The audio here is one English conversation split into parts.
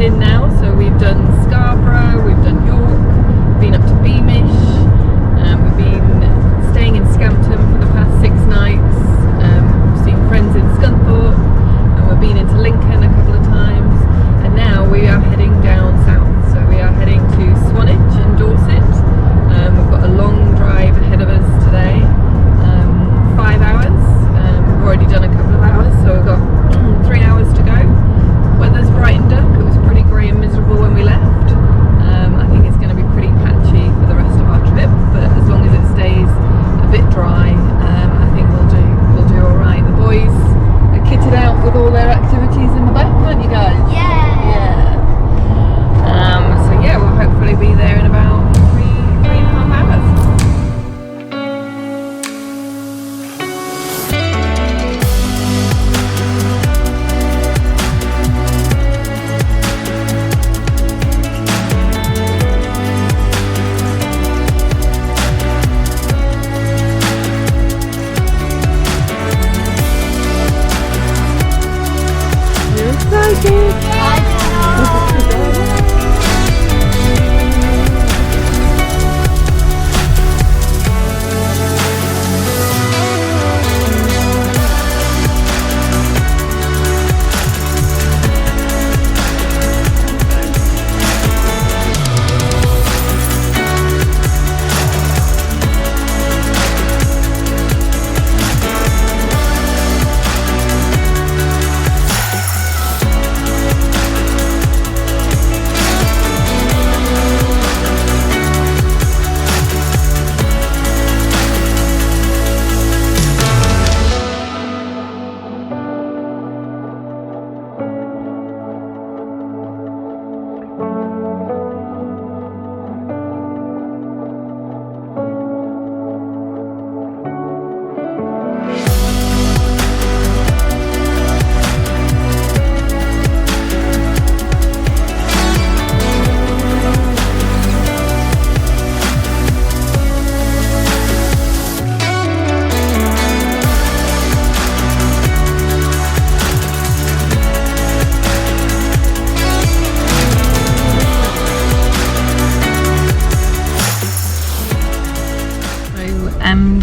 in now, so we've done Scarborough, we've done York, been up to Beamish, we've been staying in Scampton for the past 6 nights, we've seen friends in Scunthorpe, and we've been into Lincoln a couple of times, and now we are heading down south, so we are heading to Swanage in Dorset. We've got a long drive ahead of us today, 5 hours, we've already done a couple of hours, so we've got 3 hours to go. Weather's brightened up, it was pretty grey and miserable when we left. I think it's going to be pretty patchy for the rest of our trip, but as long as it stays a bit dry, I think we'll do alright. The boys are kitted out with all their activities in the back, aren't you guys? Yeah. So yeah, we'll hopefully be there in about 3.5 hours.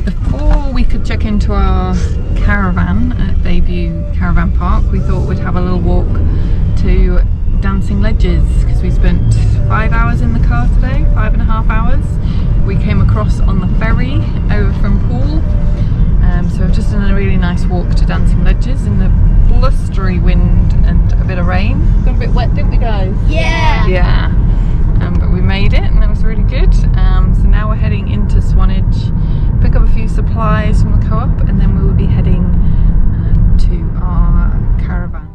Before we could check into our caravan at Bayview Caravan Park, we thought we'd have a little walk to Dancing Ledges because we spent 5 hours in the car today, 5.5 hours. We came across on the ferry over from Poole, so we've just done a really nice walk to Dancing Ledges in the blustery wind and a bit of rain. Got a bit wet, didn't we guys? Yeah. Yeah. But we made it and that was really good. So now we're heading into Swanage, pick up a few supplies from the co-op, and then we will be heading to our caravan.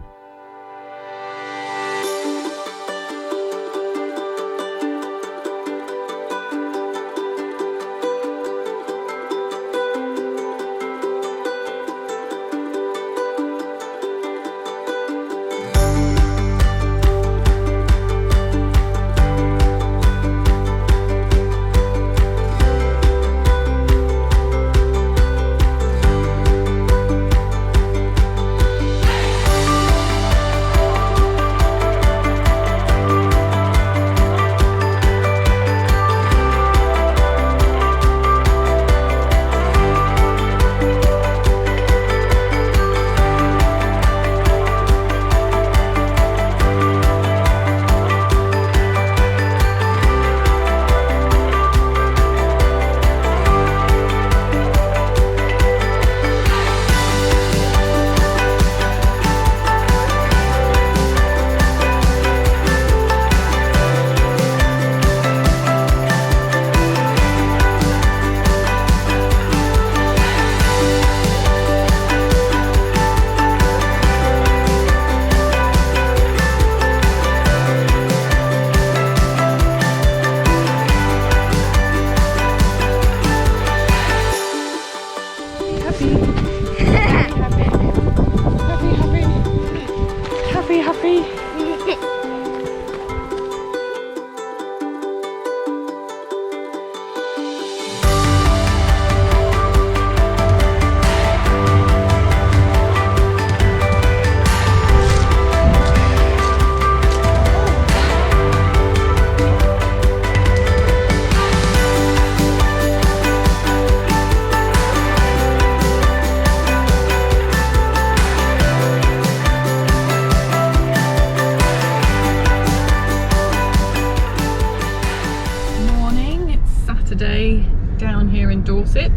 Dorset.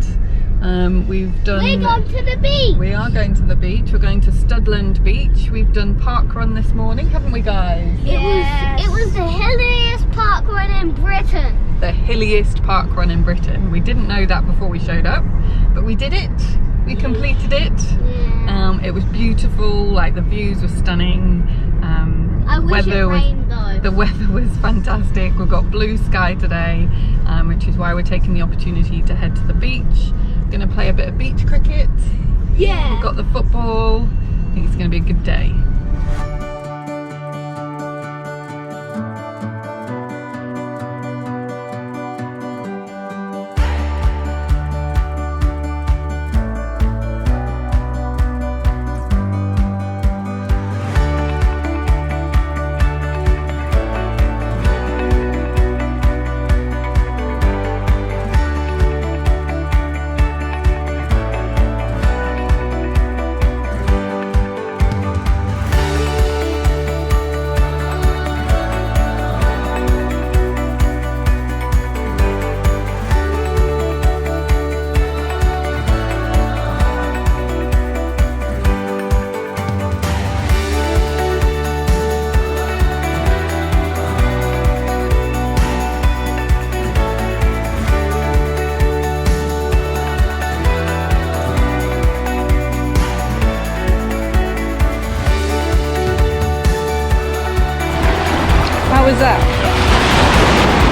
We've done... We're going to the beach! We are going to the beach. We're going to Studland Beach. We've done parkrun this morning, haven't we guys? Yes. It was the hilliest parkrun in Britain. The hilliest parkrun in Britain. We didn't know that before we showed up, but we did it. We completed it. Yeah. It was beautiful, like the views were stunning. I wish it rained though. The weather was fantastic. We've got blue sky today, which is why we're taking the opportunity to head to the beach. We're going to play a bit of beach cricket. Yeah. We've got the football. I think it's going to be a good day. How was that?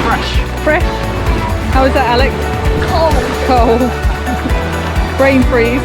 Fresh. How was that, Alex? Cold. Brain freeze.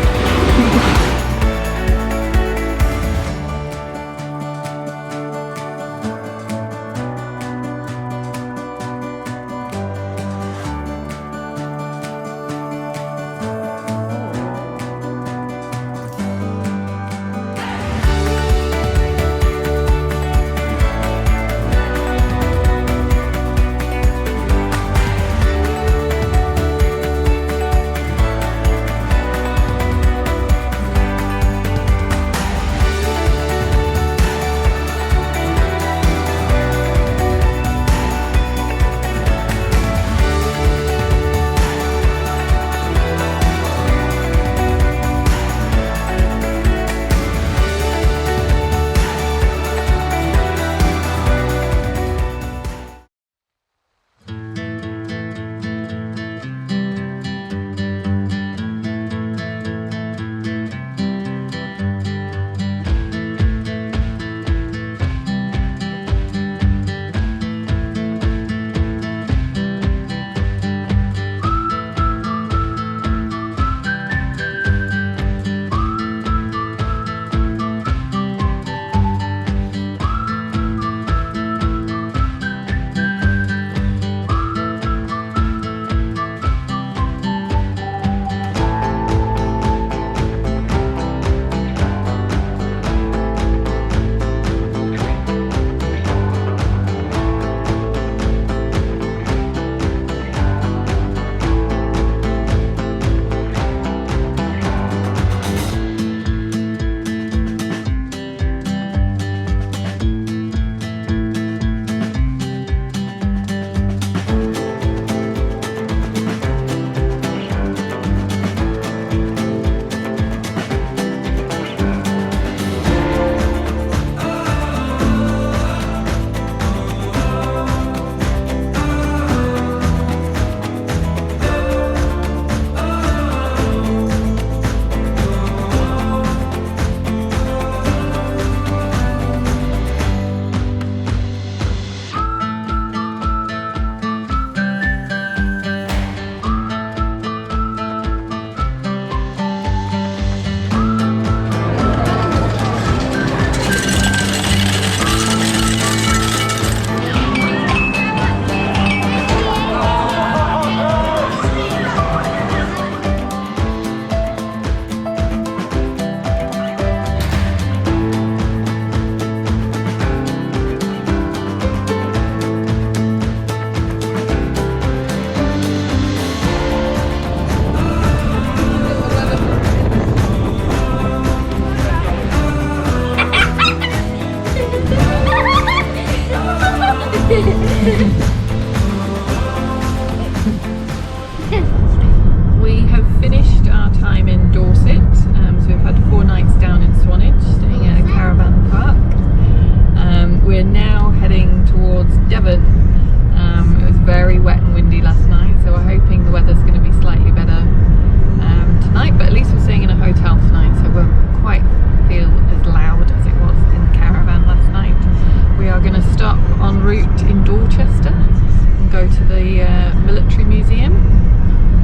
route in Dorchester and go to the military museum,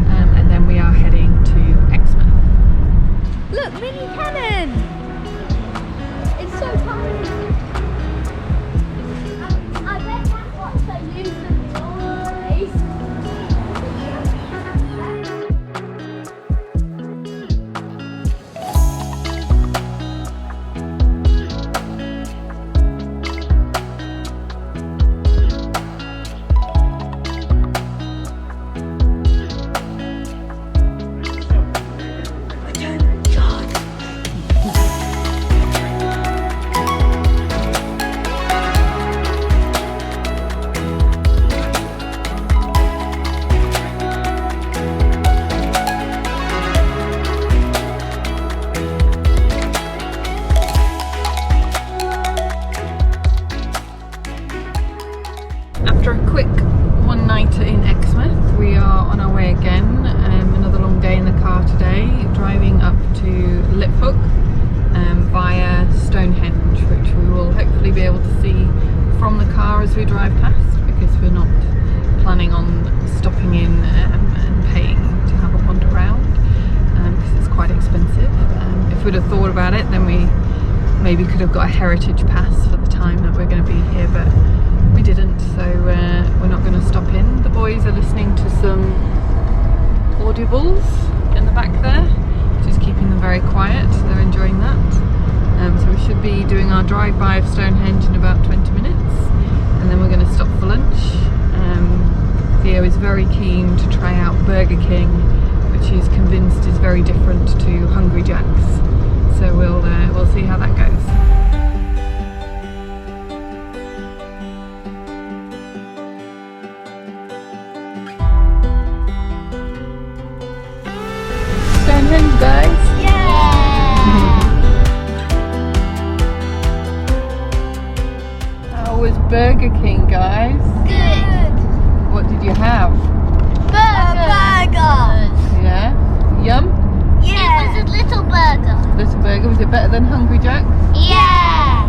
and then we are heading to Exmouth. Look, mini cannon! It's so tiny. I bet that's what they use them always. After a quick one-nighter in Exmouth, we are on our way again. Another long day in the car today, driving up to Liphook via Stonehenge, which we will hopefully be able to see from the car as we drive past, because we're not planning on stopping in and paying to have a wander around, because it's quite expensive. If we'd have thought about it, then we maybe could have got a heritage pass for the time that we're going to be here, but we didn't, so we're not going to stop in. The boys are listening to some audibles in the back there, which is keeping them very quiet. They're enjoying that. So we should be doing our drive-by of Stonehenge in about 20 minutes, and then we're going to stop for lunch. Theo is very keen to try out Burger King, which he's convinced is very different to Hungry Jack's. So we'll see how that goes. Stonehenge, guys. How was Burger King, guys? Good. What did you have? Burgers. Yeah? Yum? Yeah. It was a little burger. Little burger. Was it better than Hungry Jack's? Yeah.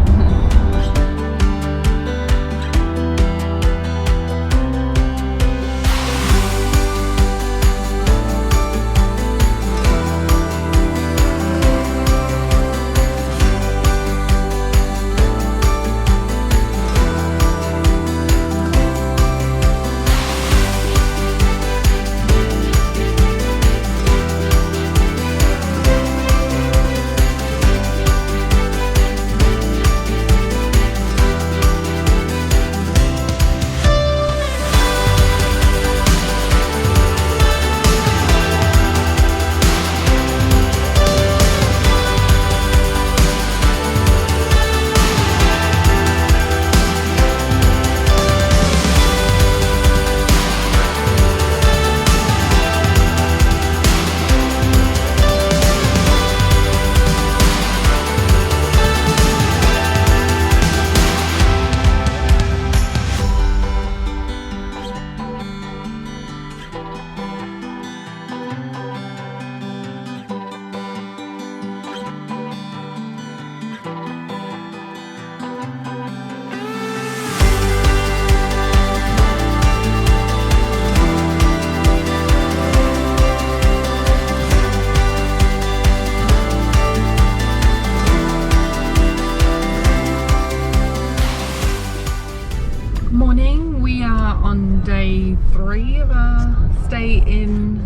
Morning, we are on day 3 of our stay in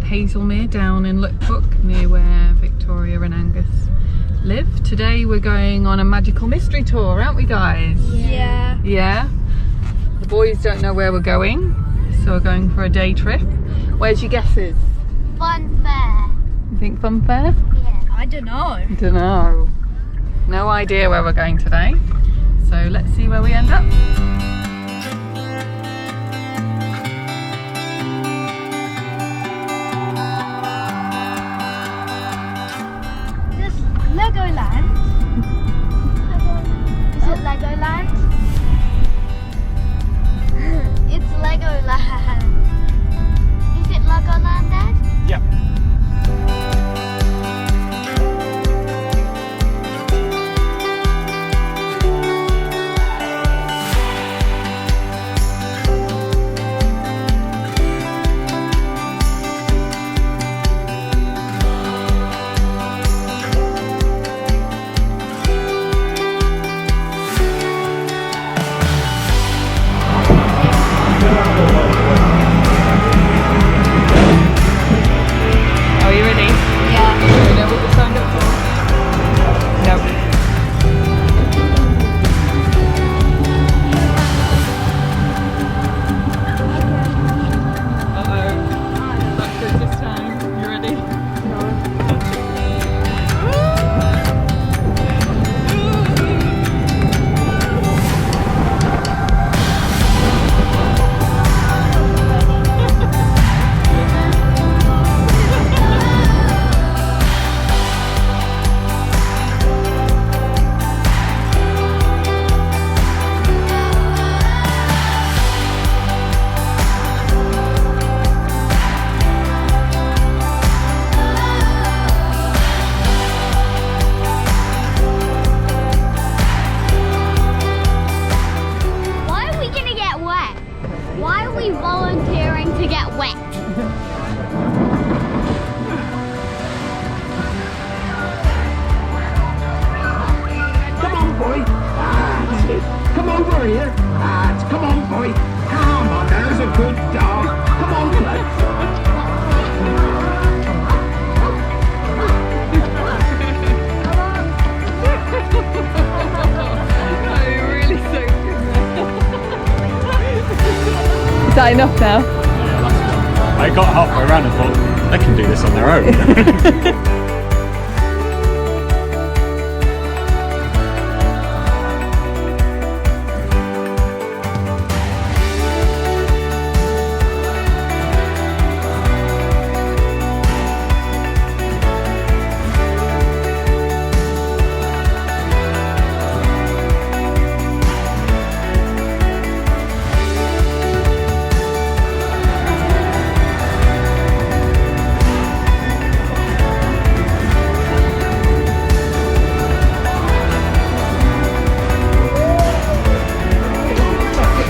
Hazelmere down in Liphook, near where Victoria and Angus live. Today we're going on a magical mystery tour, aren't we guys? Yeah. Yeah? The boys don't know where we're going, so we're going for a day trip. Where's your guesses? Fun fair. You think fun fair? Yeah. I don't know. Don't know. No idea where we're going today, so let's see where we end up. Legoland. Is it Legoland? It's Legoland. Is it Legoland, Dad? Yep. me volunteering to get wet. Come on, boy. That's it. Come over here. Come on, boy. Come on, there's a good dog. Come on, lad. Is that enough now? Yeah, that's good. I got halfway around and thought, they can do this on their own.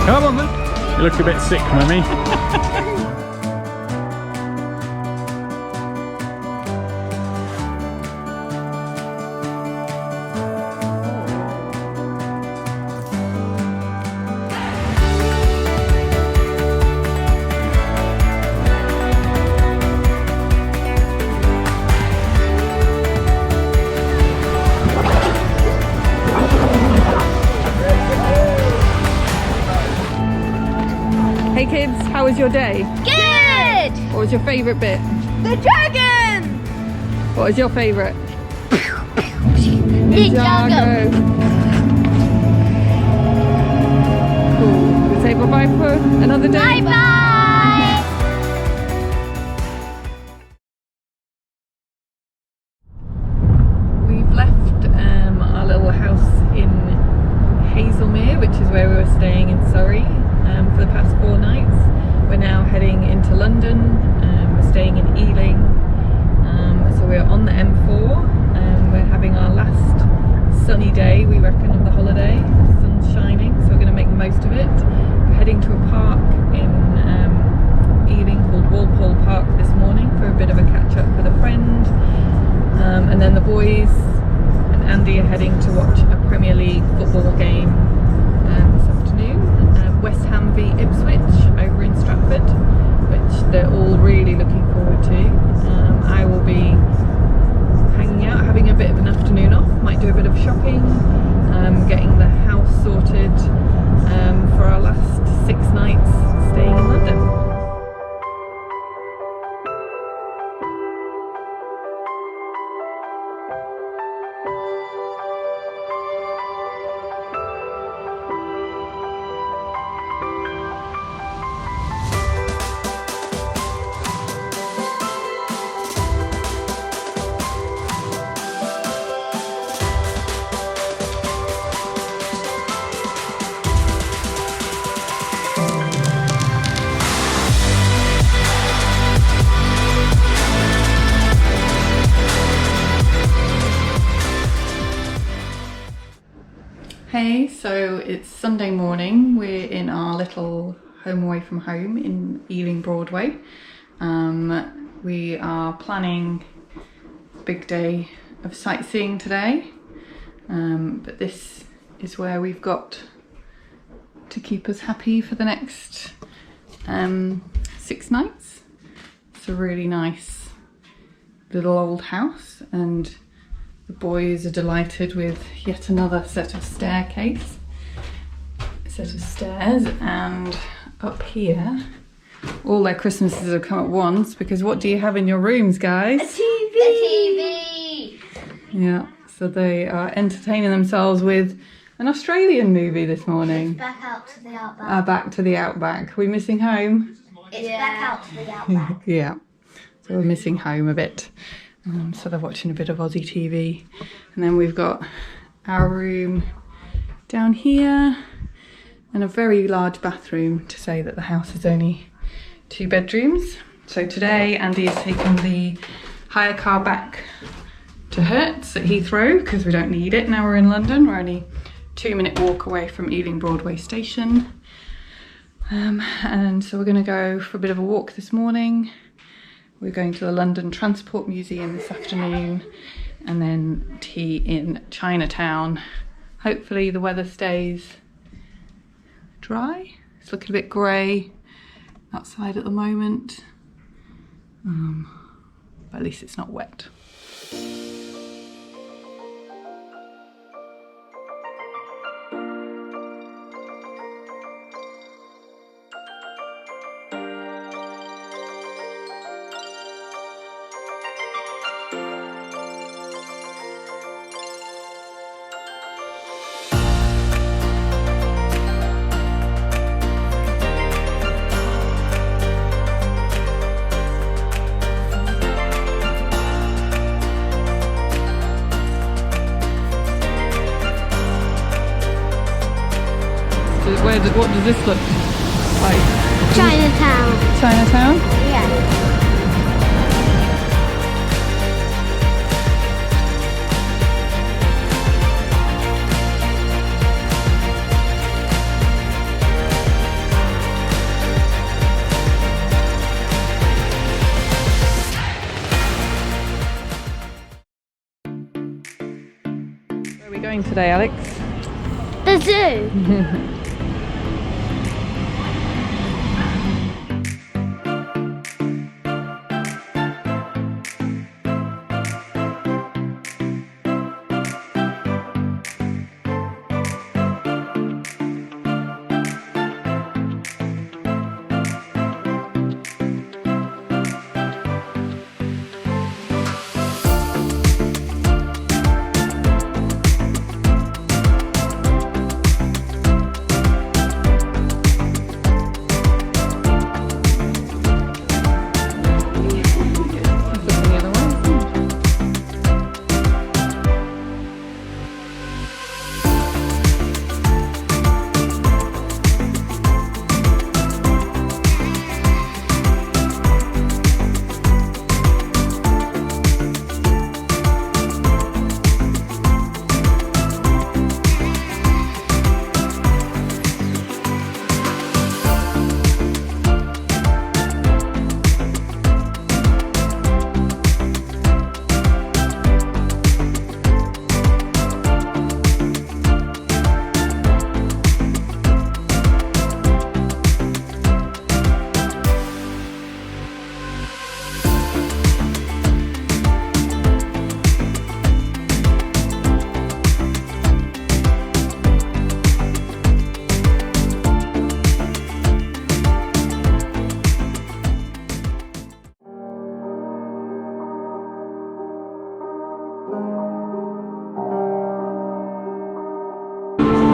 Come on then. You look a bit sick, mummy. Hey kids, how was your day? Good! What was your favourite bit? The dragon! What was your favourite? Ninjago. Cool. We'll say bye-bye for another day. Bye-bye! We've left our little house in Hazelmere, which is where we were staying in Surrey for the past 4 nights. We're now heading into London. We're staying in Ealing. So we're on the M4. We're having our last sunny day, we reckon, of the holiday. The sun's shining, so we're going to make the most of it. We're heading to a park in Ealing called Walpole Park this morning for a bit of a catch-up with a friend. And then the boys and Andy are heading to watch a Premier League football game this afternoon. West Ham v Ipswich over in Stratford, which they're all really looking forward to. I will be hanging out, having a bit of an afternoon off, might do a bit of shopping, getting the house sorted for our last 6 nights staying in London. Hey, so it's Sunday morning. We're in our little home away from home in Ealing Broadway. We are planning a big day of sightseeing today, but this is where we've got to keep us happy for the next 6 nights. It's a really nice little old house, and the boys are delighted with yet another set of stairs, and up here all their Christmases have come at once, because what do you have in your rooms, guys? A TV! Yeah, so they are entertaining themselves with an Australian movie this morning. Back out to the outback. Back to the outback. We missing home? It's back out to the outback. Yeah, so we're missing home a bit. So they're watching a bit of Aussie TV, and then we've got our room down here and a very large bathroom, to say that the house is only 2 bedrooms. So today Andy is taking the hire car back to Hertz at Heathrow, because we don't need it now we're in London. We're only 2-minute walk away from Ealing Broadway station. And so we're going to go for a bit of a walk this morning. We're going to the London Transport Museum this afternoon and then tea in Chinatown. Hopefully the weather stays dry. It's looking a bit grey outside at the moment, but at least it's not wet. What does this look like? Chinatown. Chinatown? Yeah. Where are we going today, Alex? The zoo.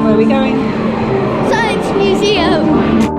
Where are we going? Science Museum.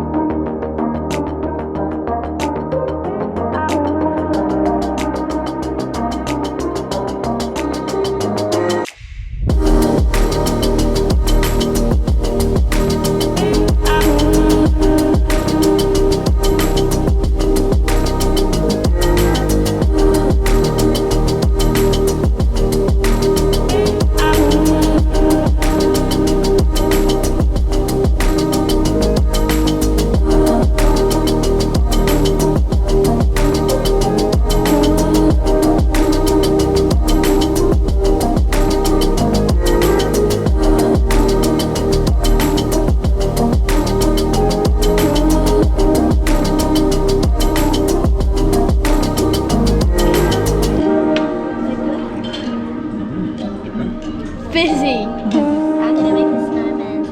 Busy. I'm gonna make a snowman.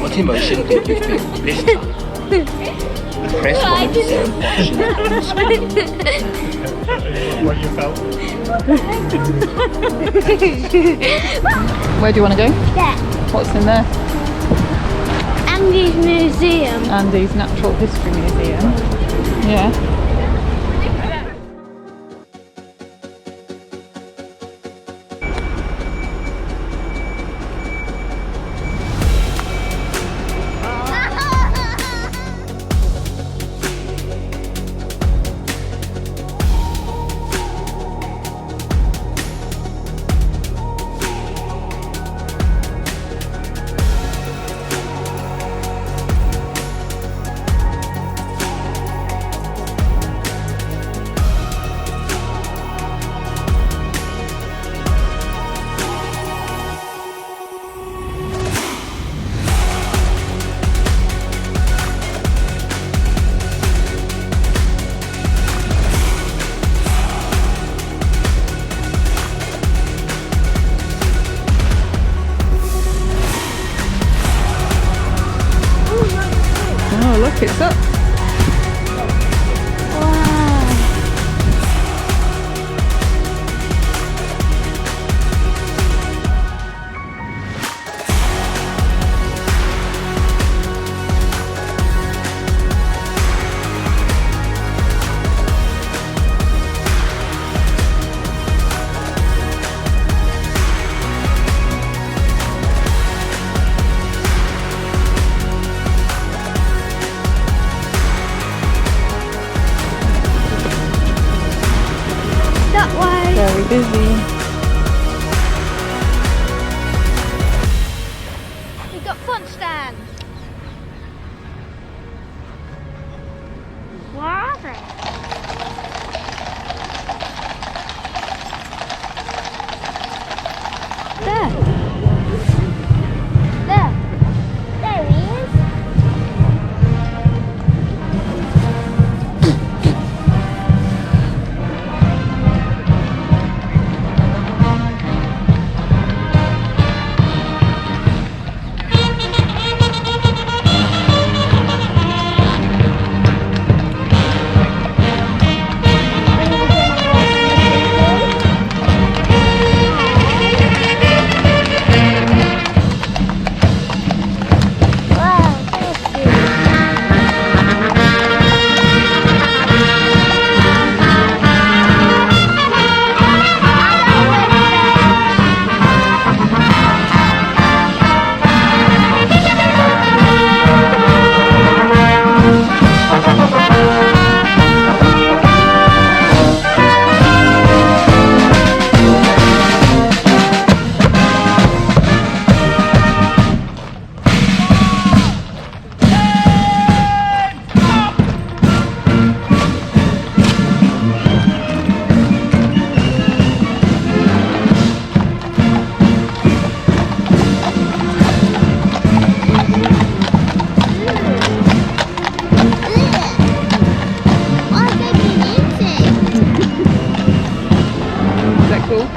What emotion did you feel this time? Press one to send What you felt? Where do you want to go? There. What's in there? Andy's Museum. Andy's Natural History Museum. Yeah. Oh, look, it's up. That way. Very busy. We've got fun stands. Where are they? There. There. There he is. Is that cool?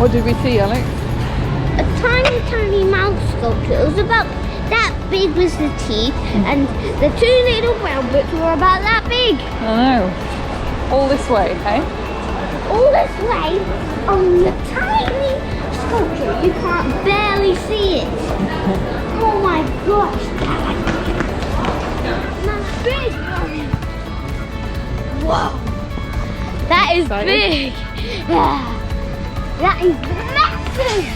What did we see, Alex? A tiny, tiny mouse sculpture. It was about that big was the teeth, and the two little brown bits were about that big. I know. All this way, hey? All this way on the tiny sculpture. You can't barely see it. Oh my gosh. That's big. Whoa. That is Excited? big. Yeah. That is massive.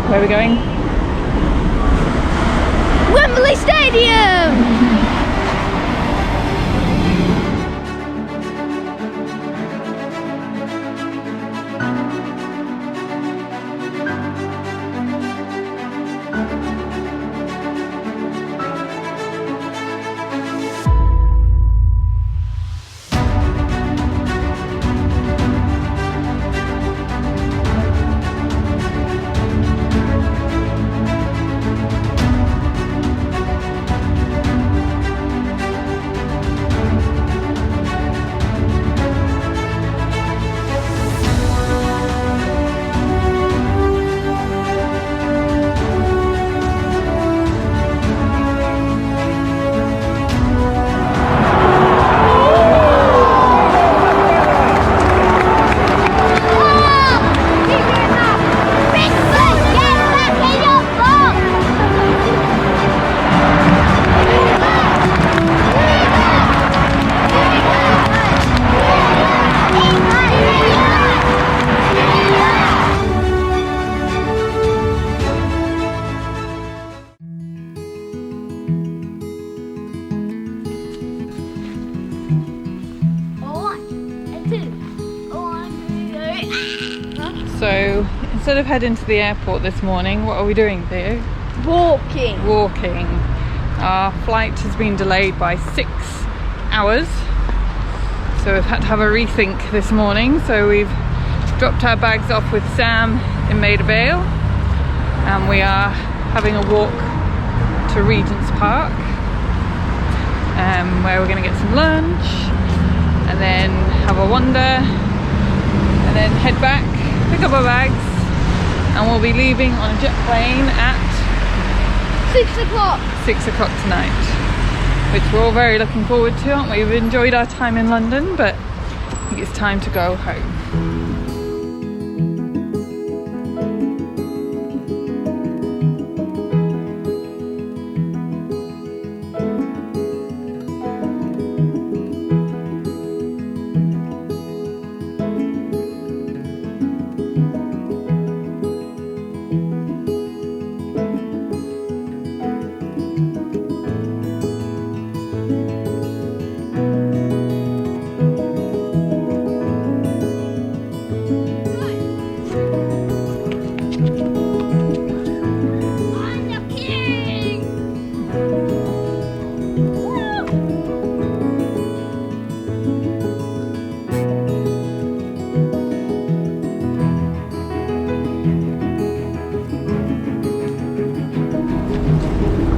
Where are we going? Wembley Stadium! So instead of heading to the airport this morning, what are we doing, Theo? Walking. Walking. Our flight has been delayed by 6 hours, so we've had to have a rethink this morning. So we've dropped our bags off with Sam in Maida Vale, and we are having a walk to Regent's Park, where we're going to get some lunch and then have a wander and then head back, pick up our bags, and we'll be leaving on a jet plane at 6 o'clock. 6 o'clock tonight, which we're all very looking forward to, aren't we? We've enjoyed our time in London, but I think it's time to go home.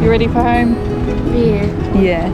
You ready for home? Yeah. Yeah.